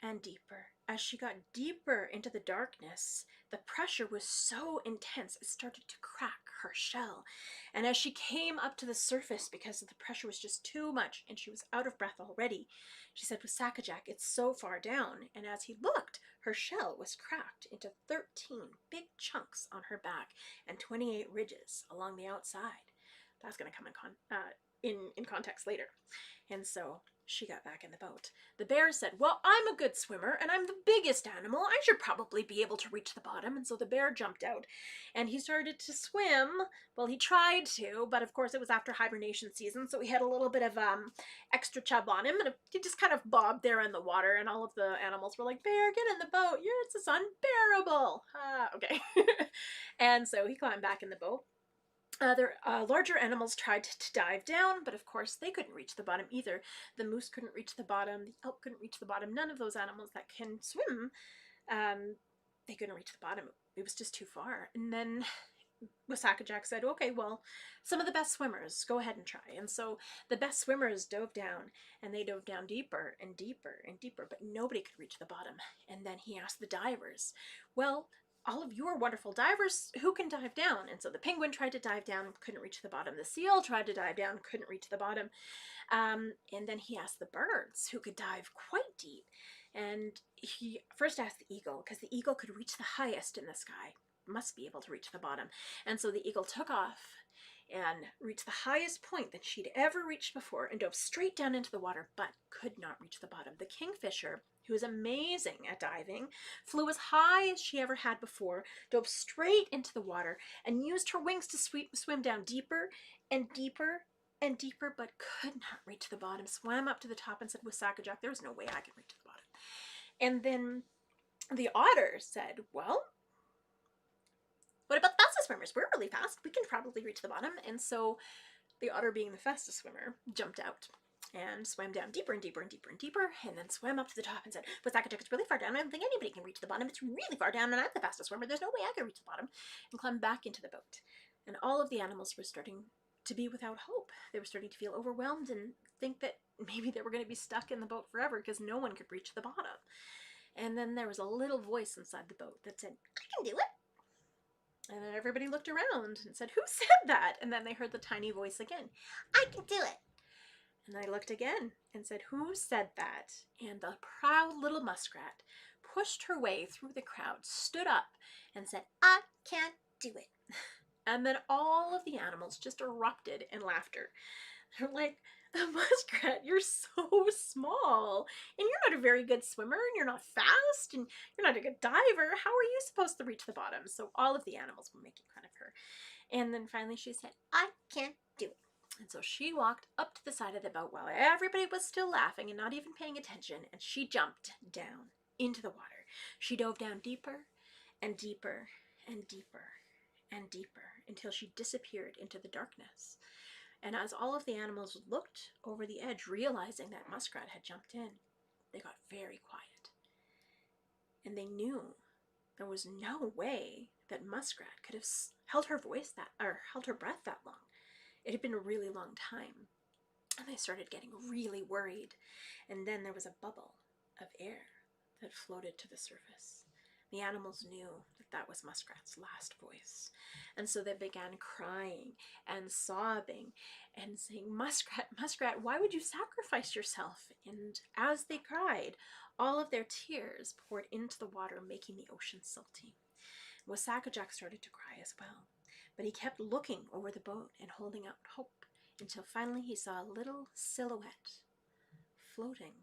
and deeper. As she got deeper into the darkness, the pressure was so intense it started to crack her shell. And as she came up to the surface, because the pressure was just too much and she was out of breath already, she said, Wasaka, it's so far down. And as he looked, her shell was cracked into 13 big chunks on her back and 28 ridges along the outside. That's going to come in context later. And so she got back in the boat. The bear said, well, I'm a good swimmer and I'm the biggest animal. I should probably be able to reach the bottom. And so the bear jumped out and he started to swim. Well, he tried to, but of course it was after hibernation season, so he had a little bit of extra chub on him, and he just kind of bobbed there in the water, and all of the animals were like, bear, get in the boat. It's unbearable. Okay. And so he climbed back in the boat. Other larger animals tried to dive down, but of course they couldn't reach the bottom either. The moose couldn't reach the bottom, the elk couldn't reach the bottom. None of those animals that can swim, they couldn't reach the bottom. It was just too far. And then Wasaka said, okay, well, some of the best swimmers, go ahead and try. And so the best swimmers dove down, and they dove down deeper and deeper and deeper, but nobody could reach the bottom. And then he asked the divers, well, all of you are wonderful divers, who can dive down? And so the penguin tried to dive down, couldn't reach the bottom. The seal tried to dive down, couldn't reach the bottom. And then he asked the birds, who could dive quite deep. And he first asked the eagle, because the eagle could reach the highest in the sky, must be able to reach the bottom. And so the eagle took off and reached the highest point that she'd ever reached before and dove straight down into the water, but could not reach the bottom. The kingfisher, who is amazing at diving, flew as high as she ever had before, dove straight into the water, and used her wings to swim down deeper and deeper and deeper, but could not reach the bottom. Swam up to the top and said, Wasaka, there was no way I could reach the bottom. And then the otter said, well, what about the fastest swimmers? We're really fast. We can probably reach the bottom. And so the otter, being the fastest swimmer, jumped out and swam down deeper and deeper and deeper and deeper, and then swam up to the top and said, Wasaka, it's really far down. I don't think anybody can reach the bottom. It's really far down, and I'm the fastest swimmer. There's no way I can reach the bottom. And climbed back into the boat. And all of the animals were starting to be without hope. They were starting to feel overwhelmed and think that maybe they were going to be stuck in the boat forever because no one could reach the bottom. And then there was a little voice inside the boat that said, I can do it. And then everybody looked around and said, who said that? And then they heard the tiny voice again, I can do it. And they looked again and said, who said that? And the proud little muskrat pushed her way through the crowd, stood up, and said, I can't do it. And then all of the animals just erupted in laughter. They're like, Muskrat, you're so small, and you're not a very good swimmer, and you're not fast, and you're not a good diver. How are you supposed to reach the bottom? So all of the animals were making fun of her. And then finally she said, I can't do it. And so she walked up to the side of the boat while everybody was still laughing and not even paying attention, and she jumped down into the water. She dove down deeper and deeper and deeper and deeper until she disappeared into the darkness. And as all of the animals looked over the edge, realizing that Muskrat had jumped in, they got very quiet. And they knew there was no way that Muskrat could have held her breath that long. It had been a really long time. And they started getting really worried. And then there was a bubble of air that floated to the surface. The animals knew that that was Muskrat's last voice. And so they began crying and sobbing and saying, Muskrat, Muskrat, why would you sacrifice yourself? And as they cried, all of their tears poured into the water, making the ocean salty. Wasaka started to cry as well, but he kept looking over the boat and holding out hope until finally he saw a little silhouette floating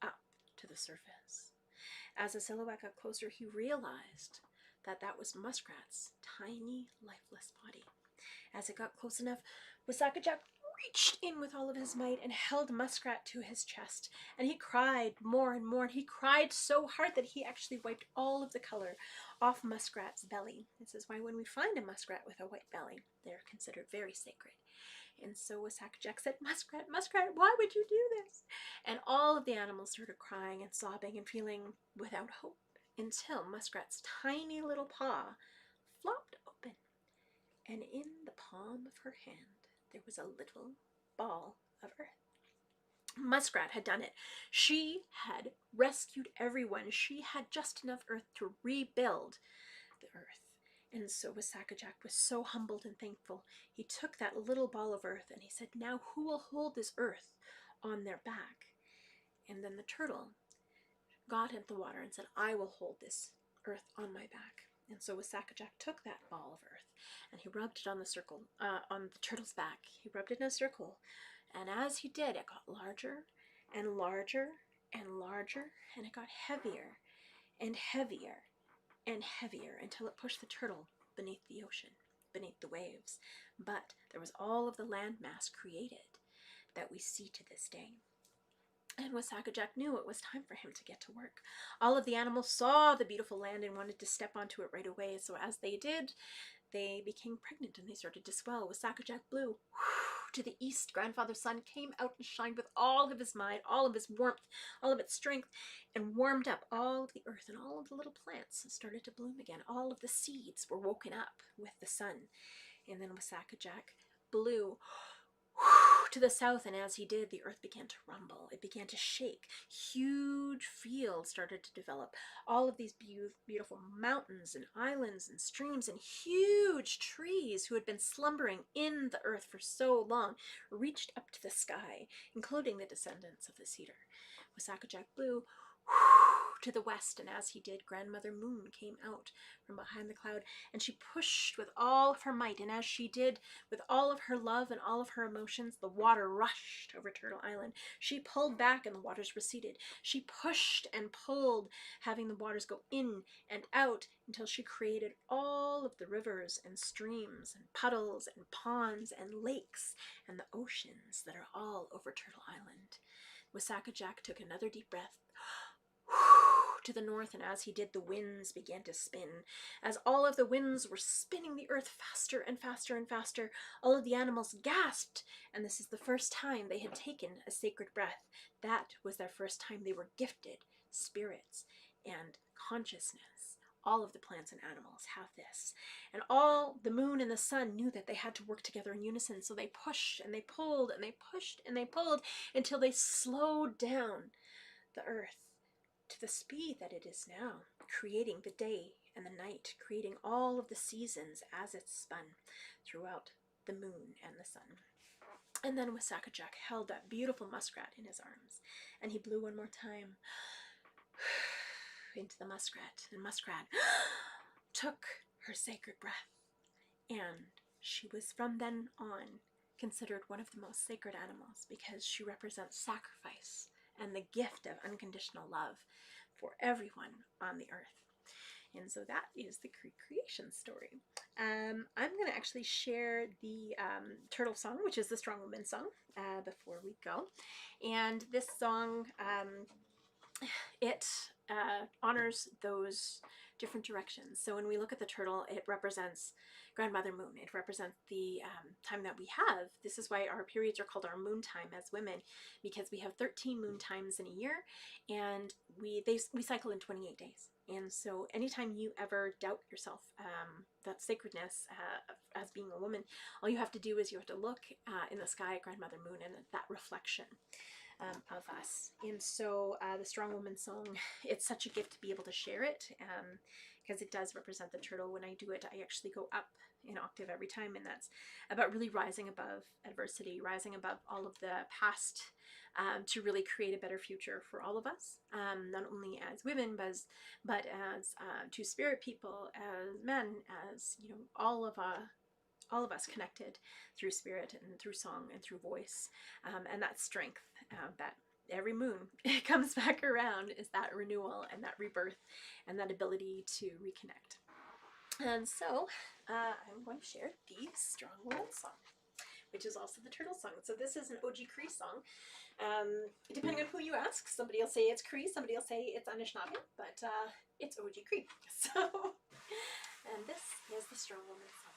up to the surface. As the silhouette got closer, he realized that that was Muskrat's tiny, lifeless body. As it got close enough, Wasaka reached in with all of his might and held Muskrat to his chest. And he cried more and more, and he cried so hard that he actually wiped all of the color off Muskrat's belly. This is why when we find a muskrat with a white belly, they're considered very sacred. And so Wasakajak said, Muskrat, Muskrat, why would you do this? And all of the animals started crying and sobbing and feeling without hope until Muskrat's tiny little paw flopped open. And in the palm of her hand, there was a little ball of earth. Muskrat had done it. She had rescued everyone. She had just enough earth to rebuild the earth. And so Wasakajak was so humbled and thankful. He took that little ball of earth and he said, now who will hold this earth on their back? And then the turtle got into the water and said, I will hold this earth on my back. And so Wasakajak took that ball of earth and he rubbed it on the turtle's back. He rubbed it in a circle. And as he did, it got larger and larger and larger, and it got heavier and heavier and heavier until it pushed the turtle beneath the ocean, beneath the waves. But there was all of the landmass created that we see to this day. And Wasakajak knew it was time for him to get to work. All of the animals saw the beautiful land and wanted to step onto it right away. So as they did, they became pregnant and they started to swell. Wasakajak blew to the east. Grandfather Sun came out and shined with all of his might, all of his warmth, all of its strength, and warmed up all of the earth, and all of the little plants started to bloom again. All of the seeds were woken up with the sun. And then Wasakajak blew to the south, and as he did, the earth began to rumble. It began to shake. Huge fields started to develop. All of these beautiful mountains and islands and streams and huge trees who had been slumbering in the earth for so long reached up to the sky, including the descendants of the cedar. Wasakajak blew to the west, and as he did, Grandmother Moon came out from behind the cloud, and she pushed with all of her might, and as she did, with all of her love and all of her emotions, the water rushed over Turtle Island. She pulled back and the waters receded. She pushed and pulled, having the waters go in and out until she created all of the rivers and streams and puddles and ponds and lakes and the oceans that are all over Turtle Island. Wasakajak took another deep breath to the north, and as he did, the winds began to spin. As all of the winds were spinning the earth faster and faster and faster, all of the animals gasped, and this is the first time they had taken a sacred breath. That was their first time they were gifted spirits and consciousness. All of the plants and animals have this. And all the moon and the sun knew that they had to work together in unison, so they pushed and they pulled and they pushed and they pulled until they slowed down the earth to the speed that it is now, creating the day and the night, creating all of the seasons as it spun throughout the moon and the sun. And then Wasakajak held that beautiful muskrat in his arms, and he blew one more time into the muskrat, and Muskrat took her sacred breath, and she was from then on considered one of the most sacred animals because she represents sacrifice and the gift of unconditional love for everyone on the earth. And so that is the creation story. I'm going to actually share the turtle song, which is the Strong Woman song, before we go. And this song, it honors those different directions. So when we look at the turtle, it represents Grandmother Moon. It represents the time that we have. This is why our periods are called our moon time as women, because we have 13 moon times in a year, and we cycle in 28 days. And so anytime you ever doubt yourself, that sacredness as being a woman, all you have to do is you have to look in the sky at Grandmother Moon and that reflection of us. And so the Strong Woman song, it's such a gift to be able to share it, because it does represent the turtle. When I do it, I actually go up an octave every time, and that's about really rising above adversity, rising above all of the past, to really create a better future for all of us, not only as women, but as two spirit people, as men, as all of us connected through spirit and through song and through voice, and that strength that every moon it comes back around, is that renewal and that rebirth and that ability to reconnect. And so I'm going to share the Strong Woman song, which is also the turtle song. So this is an OG Cree song. Depending on who you ask, somebody will say it's Cree, somebody will say it's Anishinaabe, but it's OG Cree. So, and this is the Strong Woman song.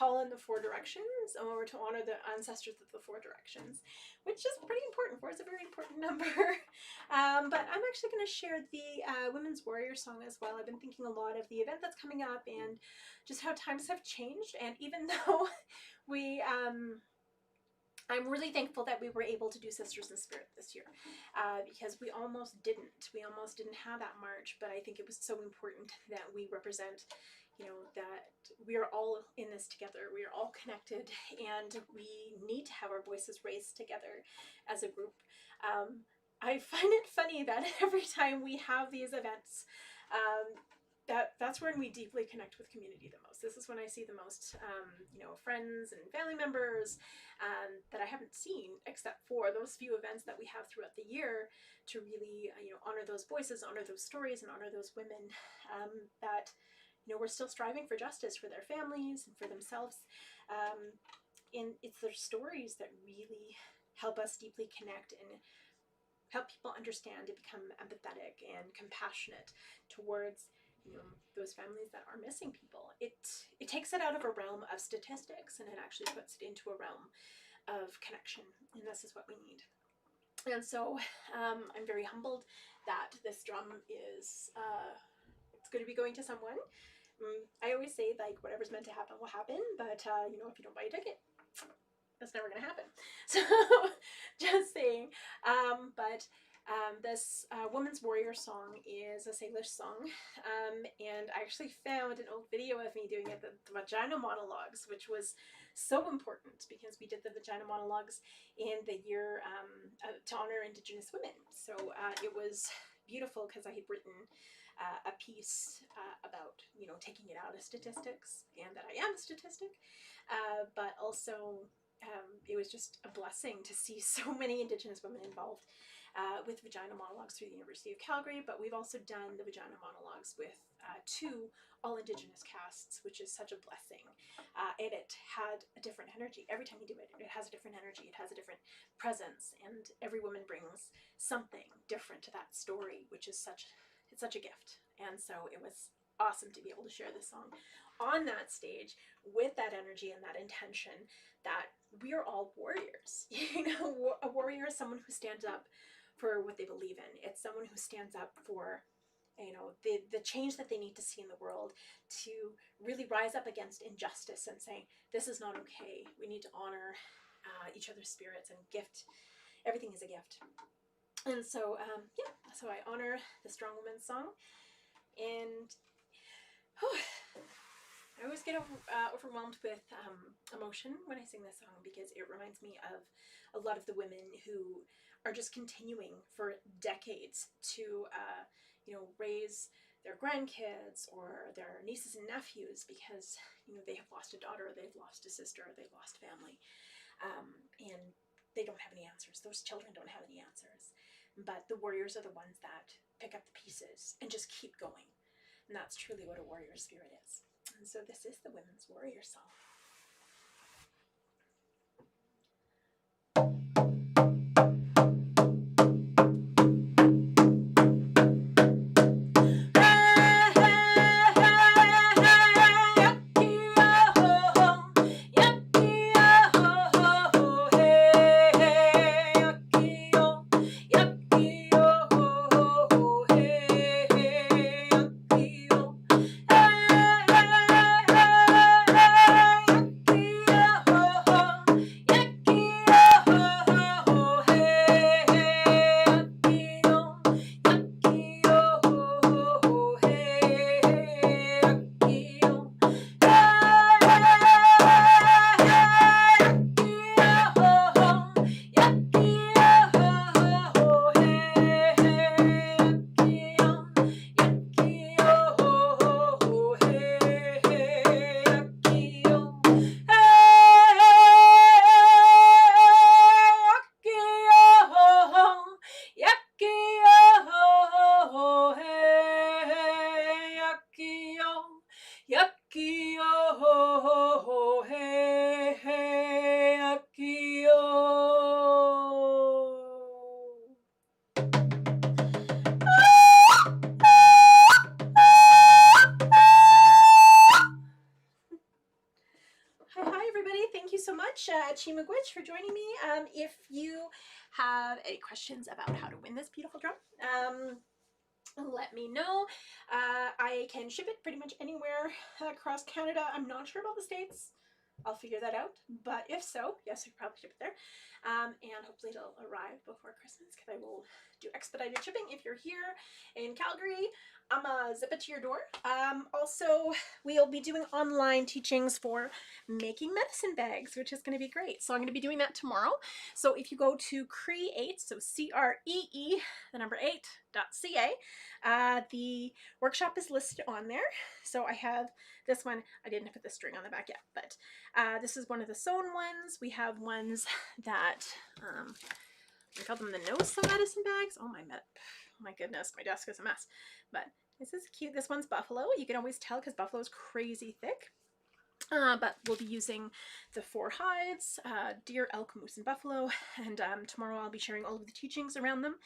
call in the four directions, or to honor the ancestors of the four directions, which is pretty important for us. It's a very important number. But I'm actually going to share the Women's Warrior Song as well. I've been thinking a lot of the event that's coming up and just how times have changed. And even though we I'm really thankful that we were able to do Sisters in Spirit this year, because we almost didn't. We almost didn't have that march, but I think it was so important that we represent, that we are all in this together. We are all connected, and we need to have our voices raised together as a group. I find it funny that every time we have these events, that's when we deeply connect with community the most. This is when I see the most, friends and family members that I haven't seen, except for those few events that we have throughout the year to really, honor those voices, honor those stories, and honor those women that, we're still striving for justice for their families and for themselves. And it's their stories that really help us deeply connect and help people understand and become empathetic and compassionate towards those families that are missing people. It takes it out of a realm of statistics, and it actually puts it into a realm of connection, and this is what we need. And so I'm very humbled that this drum is it's going to be going to someone. I always say, like, whatever's meant to happen will happen, but if you don't buy a ticket, that's never going to happen. So just saying. But this Woman's Warrior Song is a Salish song, and I actually found an old video of me doing it, the Vagina Monologues, which was so important because we did the Vagina Monologues in the year to honor Indigenous women. So it was beautiful because I had written a piece about taking it out of statistics, and that I am a statistic, but also it was just a blessing to see so many Indigenous women involved with Vagina Monologues through the University of Calgary, but we've also done the Vagina Monologues with 2 all Indigenous casts, which is such a blessing. And it had a different energy. Every time you do it, it has a different energy, it has a different presence, and every woman brings something different to that story, which is such a gift. And so it was awesome to be able to share this song on that stage with that energy and that intention that we are all warriors. A warrior is someone who stands up for what they believe in. It's someone who stands up for the change that they need to see in the world, to really rise up against injustice and saying, this is not okay. We need to honor each other's spirits and gift. Everything is a gift. And so so I honor the Strong Woman's Song. And I always get overwhelmed with emotion when I sing this song, because it reminds me of a lot of the women who are just continuing for decades to raise their grandkids or their nieces and nephews, because they have lost a daughter, they've lost a sister, they've lost family, and they don't have any answers. Those children don't have any answers, but the warriors are the ones that pick up the pieces and just keep going. And that's truly what a warrior spirit is. And so this is the Women's Warrior Song. Witchy McWitch, for joining me. If you have any questions about how to win this beautiful drum, let me know. I can ship it pretty much anywhere across Canada. I'm not sure about the States. I'll figure that out. But if so, yes, we could probably ship it there. And hopefully it'll arrive before Christmas, because I will do expedited shipping. If you're here in Calgary, I'm gonna zip it to your door. Also, we'll be doing online teachings for making medicine bags, which is going to be great. So I'm going to be doing that tomorrow. So if you go to Cree8, so CREE, the number 8.ca, the workshop is listed on there. So I have this one. I didn't put the string on the back yet, but this is one of the sewn ones. We have ones that we call them the no-sew medicine bags. Oh my goodness, my desk is a mess. But this is cute. This one's buffalo. You can always tell because buffalo is crazy thick. But we'll be using the 4 hides, deer, elk, moose, and buffalo, and tomorrow I'll be sharing all of the teachings around them,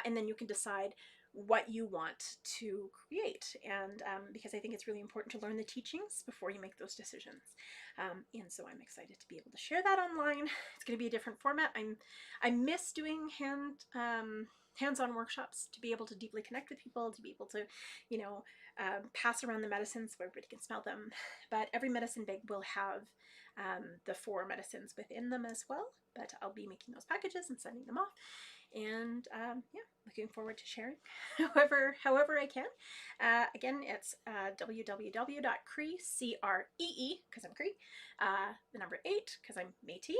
and then you can decide what you want to create, and because I think it's really important to learn the teachings before you make those decisions, and so I'm excited to be able to share that online. It's going to be a different format. I miss doing hands-on workshops, to be able to deeply connect with people, to be able to, pass around the medicines so everybody can smell them. But every medicine bag will have the 4 medicines within them as well. But I'll be making those packages and sending them off. And yeah, looking forward to sharing however I can. Again, it's www.cree, C-R-E-E, because I'm Cree, the number 8, because I'm Métis,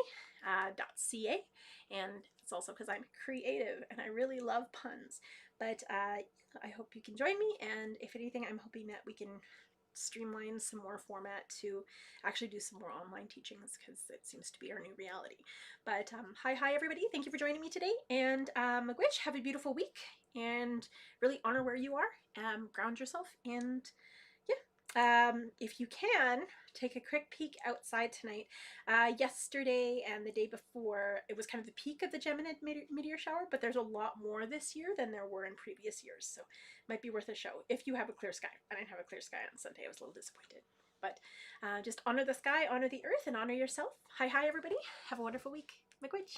.ca, and it's also because I'm creative and I really love puns. But I hope you can join me, and if anything, I'm hoping that we can streamline some more format to actually do some more online teachings, because it seems to be our new reality. But hi everybody, thank you for joining me today, and McWitch, have a beautiful week, and really honor where you are, ground yourself, and yeah, if you can, take a quick peek outside tonight. Yesterday and the day before, it was kind of the peak of the Gemini meteor shower, but there's a lot more this year than there were in previous years, so it might be worth a show if you have a clear sky. I didn't have a clear sky on Sunday. I was a little disappointed. But just honor the sky, honor the earth, and honor yourself. Hi everybody. Have a wonderful week. McWitch.